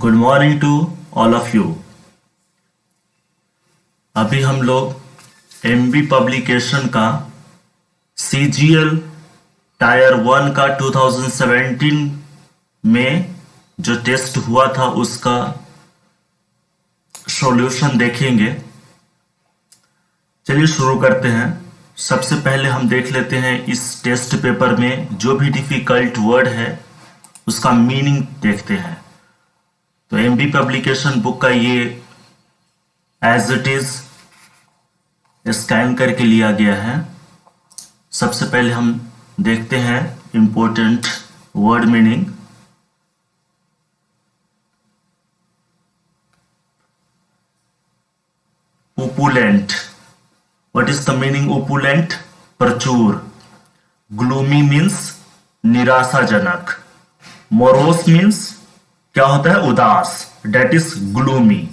Good morning to all of you. अभी हम लोग एमबी पब्लिकेशन का सीजीएल टायर 1 का 2017 में जो टेस्ट हुआ था उसका सॉल्यूशन देखेंगे। चलिए शुरू करते हैं। सबसे पहले हम देख लेते हैं इस टेस्ट पेपर में जो भी डिफिकल्ट वर्ड है उसका मीनिंग देखते हैं। तो एमबी पब्लिकेशन बुक का ये एज इट इज स्कैन करके लिया गया है। सबसे पहले हम देखते हैं important word meaning. Opulent, what is the meaning opulent? प्रचुर। ग्लूमी मीन्स निराशाजनक। मोरोस मीन्स क्या होता है? उदास, that is gloomy.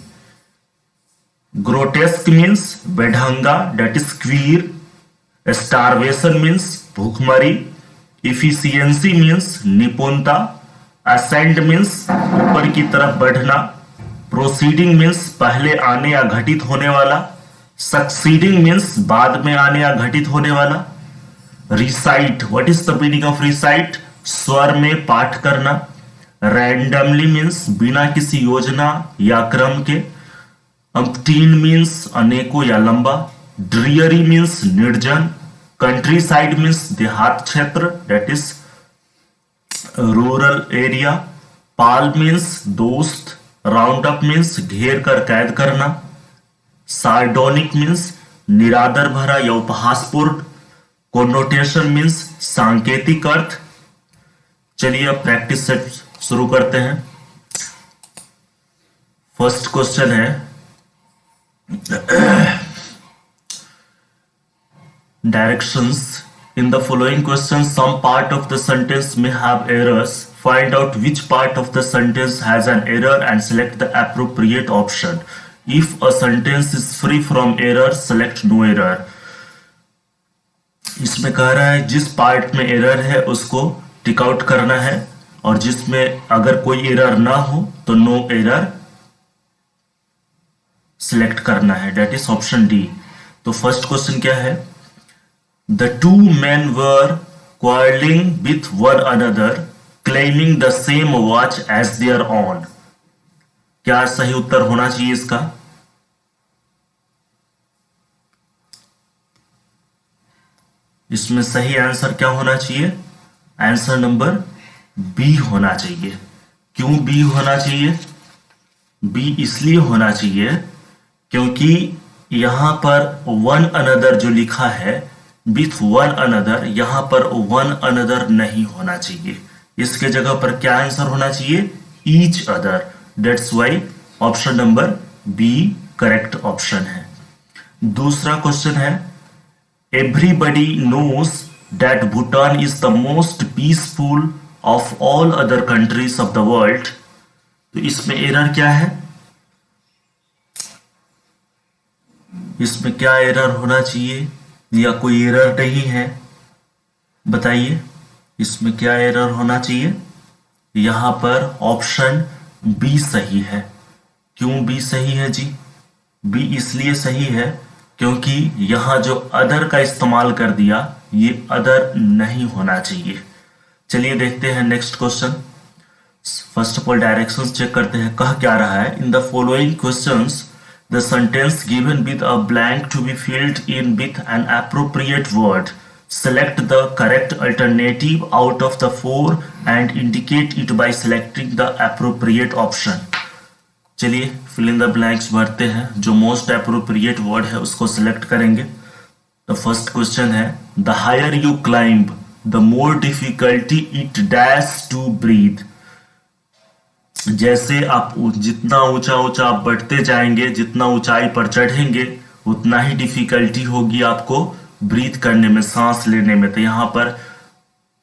Grotesque means बेढंगा, that is queer. Starvation means भूखमरी। इफिशियंसी मीन्स निपुणता। असेंड मीन्स ऊपर की तरफ बढ़ना। प्रोसीडिंग मीन्स पहले आने या घटित होने वाला। सक्सीडिंग मीन्स बाद में आने या घटित होने वाला। Recite, what is the meaning of recite? स्वर में पाठ करना। रैंडमली मीन्स बिना किसी योजना या क्रम के। अम्पटीन मीन्स अनेकों या लंबा। ड्रियरी मीन्स निर्जन। कंट्री साइड मीन्स देहात क्षेत्र, that is rural area. Pal means दोस्त। राउंड अप मीन्स घेर कर कैद करना। सार्डोनिक मीन्स निरादर भरा या उपहासपूर्ण। कोनोटेशन मीन्स सांकेतिक अर्थ। चलिए अब प्रैक्टिस से शुरू करते हैं। फर्स्ट क्वेश्चन है, directions in the following question some part of the sentence में have errors, find out which part of the sentence has an error and select the appropriate option. If a sentence is free from error select no error. इसमें कह रहा है जिस part में error है उसको tick out करना है और जिसमें अगर कोई एरर ना हो तो नो एरर सिलेक्ट करना है, डेट इज ऑप्शन डी। तो फर्स्ट क्वेश्चन क्या है? The two men were quarreling with one another claiming the same watch as their own। क्या सही उत्तर होना चाहिए इसका? इसमें सही आंसर क्या होना चाहिए? आंसर नंबर बी होना चाहिए। क्यों बी होना चाहिए? बी इसलिए होना चाहिए क्योंकि यहां पर वन अनदर जो लिखा है विथ वन अनदर, यहां पर वन अनदर नहीं होना चाहिए। इसके जगह पर क्या आंसर होना चाहिए? Each other. That's why option number B correct option है। दूसरा क्वेश्चन है, everybody knows that Bhutan is the most peaceful of all other countries of the world। तो इसमें एरर क्या है? इसमें क्या एरर होना चाहिए या कोई एरर नहीं है? बताइए इसमें क्या एरर होना चाहिए? यहां पर ऑप्शन बी सही है। क्यों बी सही है जी? बी इसलिए सही है क्योंकि यहां जो अदर का इस्तेमाल कर दिया, ये अदर नहीं होना चाहिए। चलिए देखते हैं next question. First of all directions check करते हैं। कह क्या रहा है? In the following questions the sentence given with a blank to be filled in with an appropriate word, select the correct alternative out of the four and indicate it by selecting the appropriate option. चलिए fill in the blanks भरते हैं। जो most appropriate word है उसको select करेंगे। तो first question है, the higher you climb the more difficulty it dash to breathe. जैसे आप जितना ऊंचा ऊंचा आप बढ़ते जाएंगे, जितना ऊंचाई पर चढ़ेंगे उतना ही डिफिकल्टी होगी आपको ब्रीथ करने में, सांस लेने में। तो यहां पर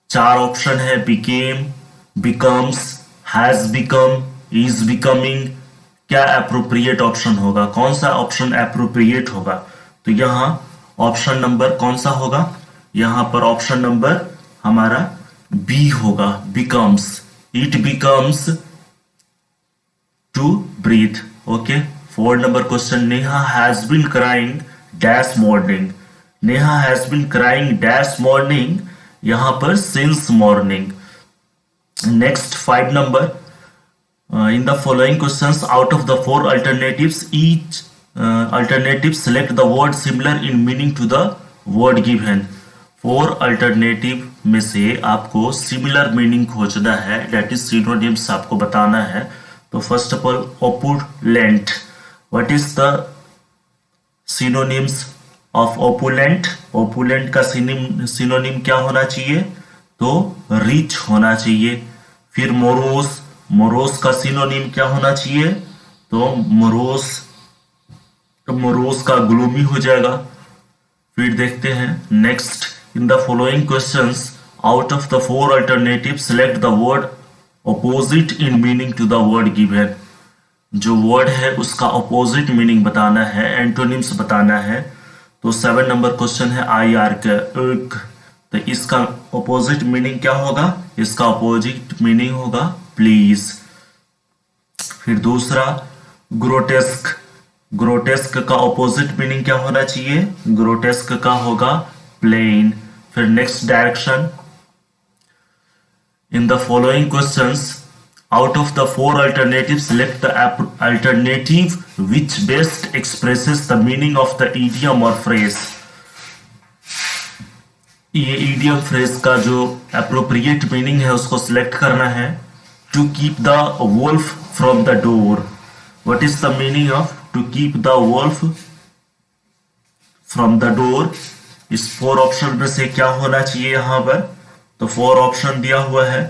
चार ऑप्शन है, became, becomes, has become, is becoming. क्या एप्रोप्रिएट ऑप्शन होगा? कौन सा ऑप्शन एप्रोप्रिएट होगा? तो यहां ऑप्शन नंबर कौन सा होगा? यहां पर ऑप्शन नंबर हमारा बी होगा, becomes. It becomes to breathe. Okay. 4 number question. Neha has been crying dash morning. Neha has been crying dash morning. यहाँ पर since morning. Next 5 number. In the following questions, out of the 4 alternatives, each alternative select the word similar in meaning to the word given. 4 alternative में से आपको similar meaning खोजना है, date is synonyms आपको बताना है. तो first of all opulent. What is the synonyms of opulent? Opulent का सिनोनिम क्या होना चाहिए? तो रिच होना चाहिए. फिर मोरोस. मोरोस का सिनोनिम क्या होना चाहिए? तो मोरोस का ग्लूमी हो जाएगा. फिर देखते हैं next. In the following questions, out of the 4 alternative select the word opposite in meaning to the word given. जो वर्ड है उसका ऑपोजिट मीनिंग बताना है, एंटोनिम्स बताना है. तो 7 नंबर क्वेश्चन है आई आर के. तो इसका ऑपोजिट मीनिंग क्या होगा? इसका ऑपोजिट मीनिंग होगा प्लीज. फिर दूसरा ग्रोटेस्क. ग्रोटेस्क का ऑपोजिट मीनिंग क्या होना चाहिए? ग्रोटेस्क का होगा प्लेन. फिर next direction. In the following questions, out of the 4 alternatives select the alternative which best expresses the meaning of the idiom or phrase. ये idiom phrase का जो appropriate meaning है उसको select करना है. To keep the wolf from the door. What is the meaning of to keep the wolf from the door? इस 4 option में से क्या होना चाहिए यहाँ पर? तो 4 ऑप्शन दिया हुआ है,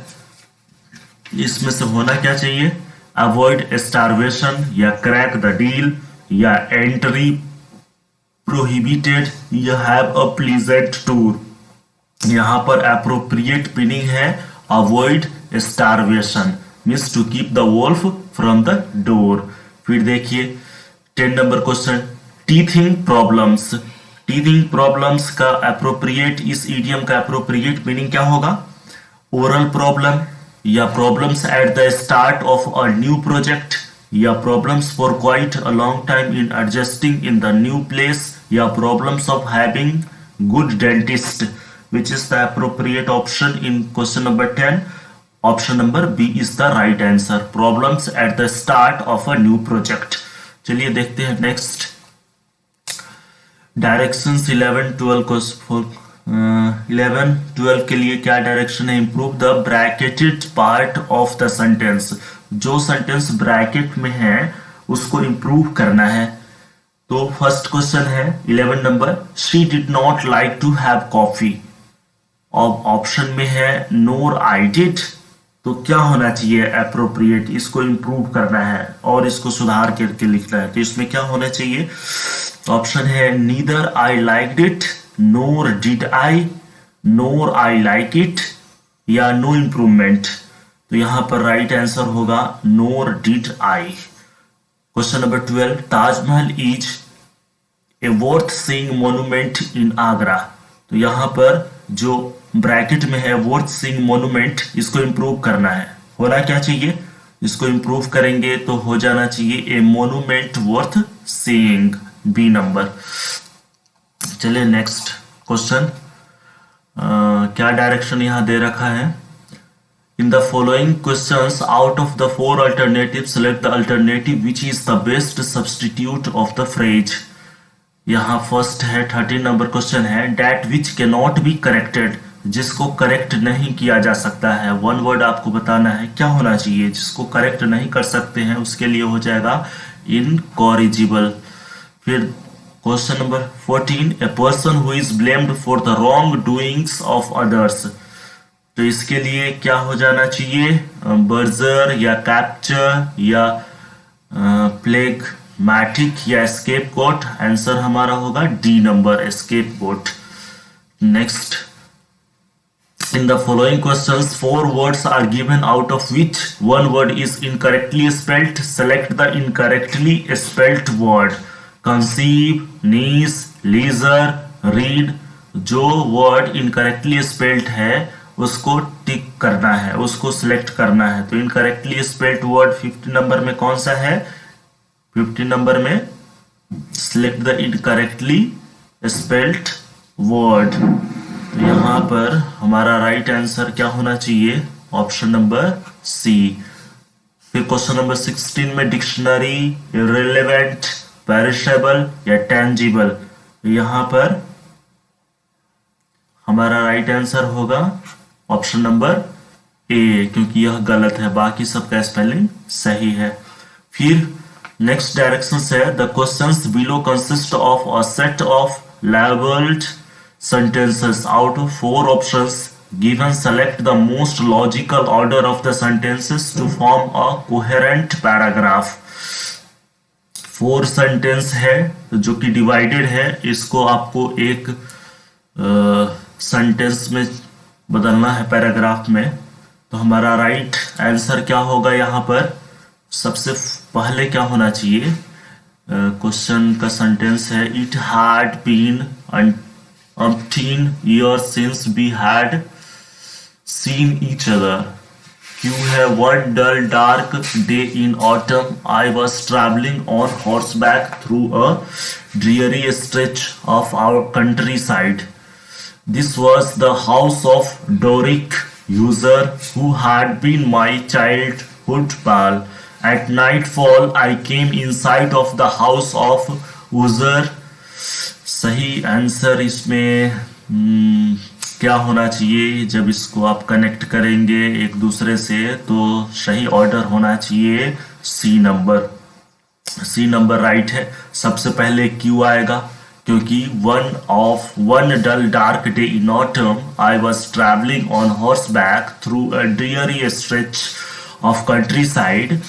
इसमें से होना क्या चाहिए? अवॉइड स्टारवेशन, या क्रैक द डील, या एंट्री प्रोहिबिटेड, या हैव अ प्लीजेंट टूर. यहां पर अप्रोप्रिएट मीनिंग है avoid starvation, means to keep the wolf from the door. फिर देखिए 10 नंबर question, teething problems. Teething problems का अप्रोप्रिएट, इस इडियम का अप्रोप्रिएट मीनिंग क्या होगा? ओरल प्रॉब्लम, या problems at the start of a new project, या problems for quite a long time in adjusting in the new place, या problems of having good dentist. Which is the appropriate option in question number 10? Option number B is the right answer, problems at the start of a new project. चलिए देखते हैं next. Directions 11-12 को 11-12 के लिए क्या direction है? Improve the bracketed part of the sentence. जो sentence bracket में है उसको इंप्रूव करना है. तो फर्स्ट क्वेश्चन है 11 number, she did not like to have coffee. Option में है नोर आई डिड. तो क्या होना चाहिए? अप्रोप्रिएट. इसको इंप्रूव करना है और इसको सुधार करके लिखना है. तो इसमें क्या होना चाहिए? ऑप्शन है neither I liked it, NOR did I, NOR I like it, या नो इंप्रूवमेंट. तो यहां पर राइट आंसर होगा नोर did I. Question number 12, Taj Mahal is a worth seeing monument इन आगरा. तो यहां पर जो ब्रैकेट में है वर्थ सीइंग मोन्यूमेंट, इसको इंप्रूव करना है. होना क्या चाहिए? इसको इंप्रूव करेंगे तो हो जाना चाहिए a monument worth seeing, B number. चलिए नेक्स्ट क्वेश्चन. क्या डायरेक्शन यहां दे रखा है? In the following questions, out of the 4 alternative select the alternative which is the best substitute of the phrase. यहां फर्स्ट है 13 नंबर क्वेश्चन है, that which can not be corrected. जिसको correct नहीं किया जा सकता है. वन वर्ड आपको बताना है क्या होना चाहिए. जिसको करेक्ट नहीं कर सकते हैं उसके लिए हो जाएगा इनकॉरिजिबल. फिर question number 14, a person who is blamed for the wrong doings of others. तो इसके लिए क्या हो जाना चाहिए? बर्जर, या कैप्चर, या प्लेगमैटिक, या एस्केप गोट. आंसर हमारा होगा D number, escape goat. Next. In the following questions, 4 words are given out of which one word is incorrectly spelled. Select the incorrectly spelled word. Conceive, niece, leisure, read. जो word incorrectly spelled है उसको टिक करना है, उसको select करना है। तो incorrectly spelled word 50 number में कौन सा है? 50 नंबर में select the incorrectly spelled word. तो यहां पर हमारा राइट आंसर क्या होना चाहिए? Option number C. फिर क्वेश्चन नंबर 16 में डिक्शनरी, रिलेवेंट, पेरिशेबल या टेंजिबल, यहां पर हमारा राइट आंसर होगा ऑप्शन नंबर ए, क्योंकि यह गलत है, बाकी सबका स्पेलिंग सही है। फिर नेक्स्ट डायरेक्शन है the questions below consist of a set of labelled sentences out of 4 options given. Select the most logical order of the sentences to form a coherent paragraph. 4 sentence है जो कि divided है, इसको आपको एक sentence में बदलना है, पैराग्राफ में। तो हमारा राइट आंसर क्या होगा? यहाँ पर सबसे पहले क्या होना चाहिए? क्वेश्चन का सेंटेंस है it had been umpteen years since we had seen each other. You have one dull dark day in autumn. I was traveling on horseback through a dreary stretch of our countryside. This was the house of Doric user who had been my childhood pal. At nightfall, I came in sight of the house of user. सही answer इसमें क्या होना चाहिए? जब इसको आप connect करेंगे एक दूसरे से तो सही ऑर्डर होना चाहिए C number. C number right है। सबसे पहले क्यू आएगा, क्योंकि one dull dark day in autumn I was travelling on horseback through a dreary stretch of countryside.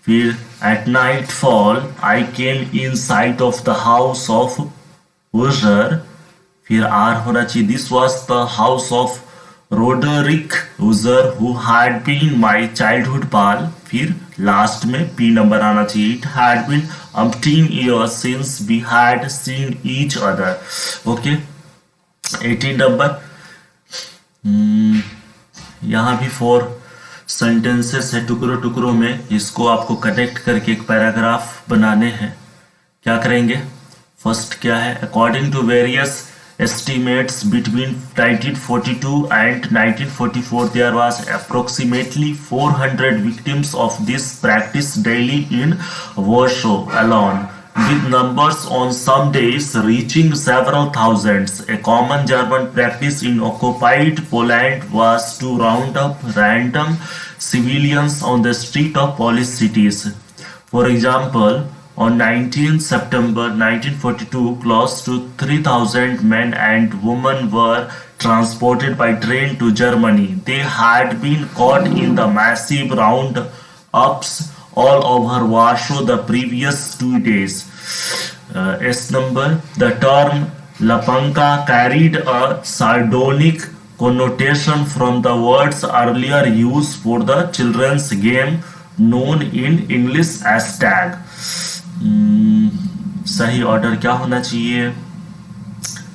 फिर at nightfall I came in sight of the house of Usher. फिर R होना चाहिए this was the house of Roderick Usher who had been my childhood pal. फिर last में P number आना चाहिए it had been umpteen years since we had seen each other. Okay 18 number. यहाँ भी 4 sentences है टुकड़ों टुकड़ों में, इसको आपको कनेक्ट करके एक पैराग्राफ बनाने हैं। क्या करेंगे? फर्स्ट क्या है? According to various estimates between 1942 and 1944 there was approximately 400 victims of this practice daily in Warsaw alone, with numbers on some days reaching several thousands. A common German practice in occupied Poland was to round up random civilians on the street of Polish cities. For example, on 19 September 1942, close to 3,000 men and women were transported by train to Germany. They had been caught in the massive round-ups all over Warsaw the previous 2 days. S number. The term Lapanka carried a sardonic connotation from the word's earlier use for the children's game known in English as tag. सही order क्या होना चाहिए?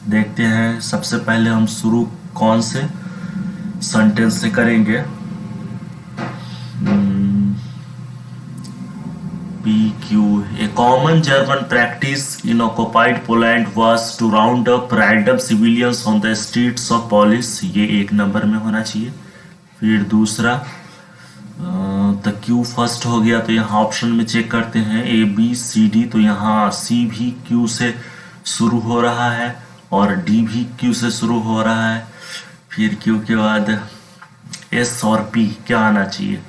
देखते हैं। सबसे पहले हम शुरू कौन से सेंटेंस से करेंगे? PQ. A common German practice in occupied Poland was to round up random civilians on the streets of Polish. ये 1 नंबर में होना चाहिए। फिर दूसरा तो क्यू फर्स्ट हो गया, तो यहाँ ऑप्शन में चेक करते हैं ए बी सी डी, तो यहाँ सी भी क्यू से शुरू हो रहा है और डी भी क्यू से शुरू हो रहा है। फिर क्यू के बाद एस और पी क्या आना चाहिए?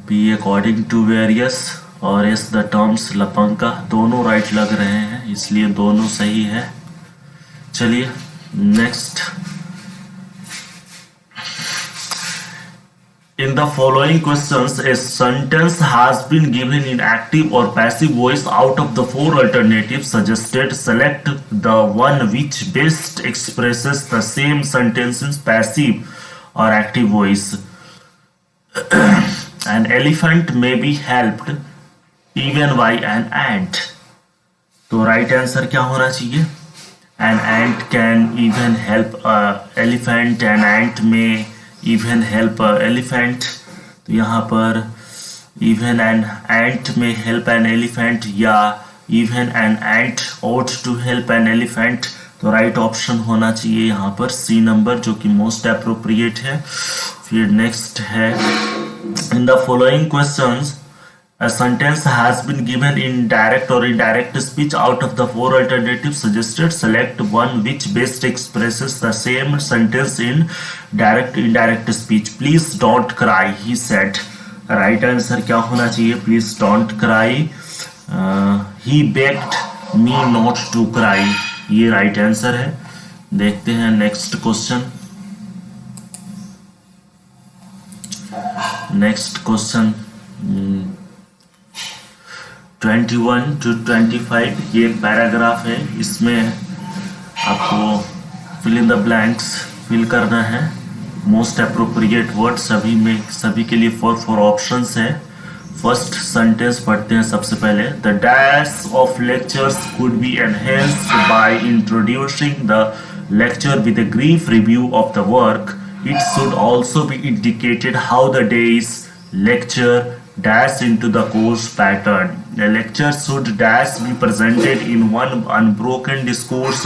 पी अकॉर्डिंग टू वेरियस और एस द टर्म्स लपंका, दोनों राइट लग रहे हैं, इसलिए दोनों सही है। चलिए next. In the following questions, a sentence has been given in active or passive voice. Out of the 4 alternatives suggested, select the one which best expresses the same sentence in passive or active voice. An elephant may be helped even by an ant. तो right answer क्या होना चाहिए? An ant can even help a elephant. An ant may even help a elephant. तो यहाँ पर even an ant may help an elephant या even an ant ought to help an elephant. तो right option होना चाहिए यहाँ पर सी number, जो कि मोस्ट अप्रोप्रिएट है. फिर नेक्स्ट है, in the following questions a sentence has been given in direct or indirect speech. Out of the four alternatives suggested, select one which best expresses the same sentence in direct indirect speech. Please don't cry, he said. Right answer क्या होना चाहिए? Please don't cry. He begged me not to cry. ये right answer है. देखते हैं next question. Next question 21 to 25 ये paragraph है. इसमें आपको फिल इन द ब्लैंक्स फिल करना है. मोस्ट अप्रोप्रिएट वर्ड सभी के लिए फोर ऑप्शंस है. फर्स्ट सेंटेंस पढ़ते हैं सबसे पहले. The dash of lectures could be enhanced by introducing the lecture with a brief review of the work. It should also be indicated how the day's lecture dash into the course pattern. The lecture should dash be presented in one unbroken discourse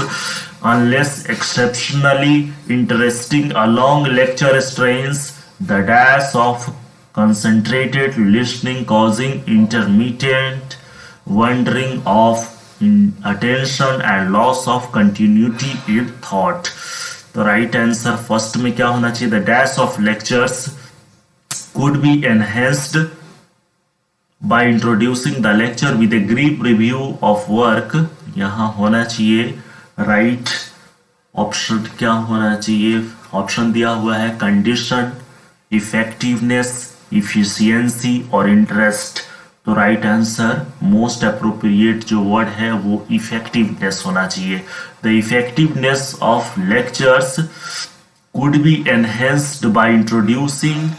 unless exceptionally interesting. A long lecture strains the dash of concentrated listening, causing intermittent wandering of attention and loss of continuity in thought. तो right answer first में क्या होना चाहिए? The dash of lectures could be enhanced by introducing the lecture with a brief review of work. यहाँ होना चाहिए right option. क्या होना चाहिए? ऑप्शन दिया हुआ है कंडीशन, इफेक्टिवनेस, इफिशियंसी और इंटरेस्ट. तो राइट आंसर मोस्ट अप्रोप्रिएट जो वर्ड है वो इफेक्टिवनेस होना चाहिए. The effectiveness of lectures could be enhanced by introducing.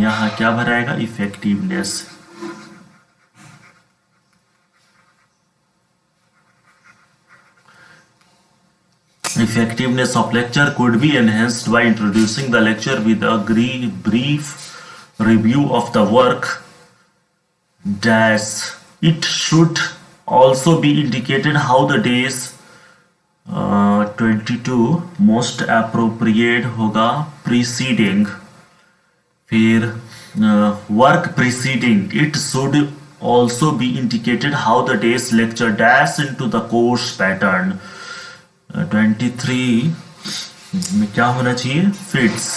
यहाँ क्या भराएगा? Effectiveness. Effectiveness of lecture could be enhanced by introducing the lecture with a brief review of the work. Dash. It should also be indicated how the days 22 most appropriate होगा preceding. फिर work preceding. It should also be indicated how the day's lecture dash into the course pattern. 23 में क्या होना चाहिए? Fits.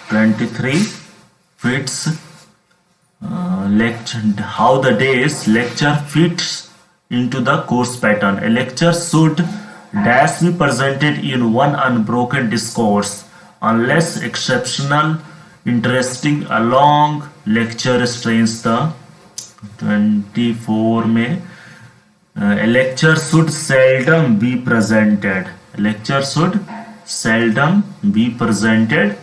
23 fits lecture how the day's lecture fits into the course pattern. A lecture should dash be presented in one unbroken discourse unless exceptional interesting. A long lecture strains the 24 में a lecture should seldom be presented. A lecture should seldom be presented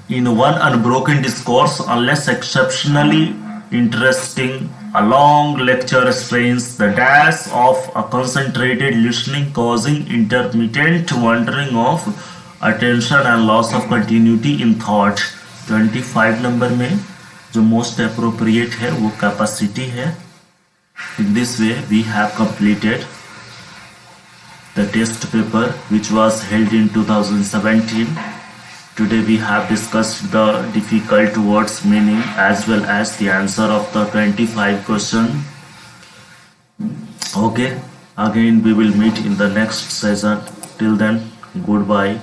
in one unbroken discourse unless exceptionally interesting. A long lecture strains the dash of a concentrated listening, causing intermittent wandering of attention and loss of continuity in thought. 25 number में जो most appropriate है वो capacity है. In this way we have completed the test paper which was held in 2017. Today we have discussed the difficult words meaning as well as the answer of the 25 question. Okay, again we will meet in the next session. Till then, goodbye.